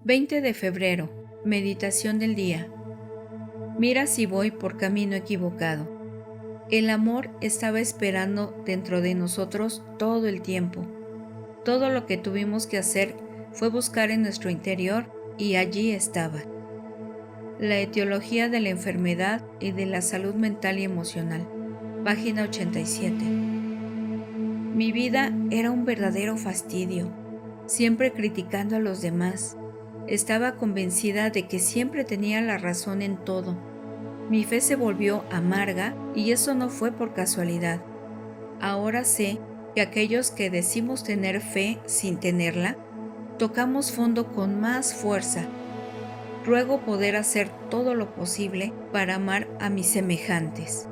20 de febrero. Meditación del día. Mira si voy por camino equivocado. El amor estaba esperando dentro de nosotros todo el tiempo. Todo lo que tuvimos que hacer fue buscar en nuestro interior y allí estaba. La etiología de la enfermedad y de la salud mental y emocional. Página 87. Mi vida era un verdadero fastidio, siempre criticando a los demás. Estaba convencida de que siempre tenía la razón en todo. Mi fe se volvió amarga y eso no fue por casualidad. Ahora sé que aquellos que decimos tener fe sin tenerla, tocamos fondo con más fuerza. Ruego poder hacer todo lo posible para amar a mis semejantes.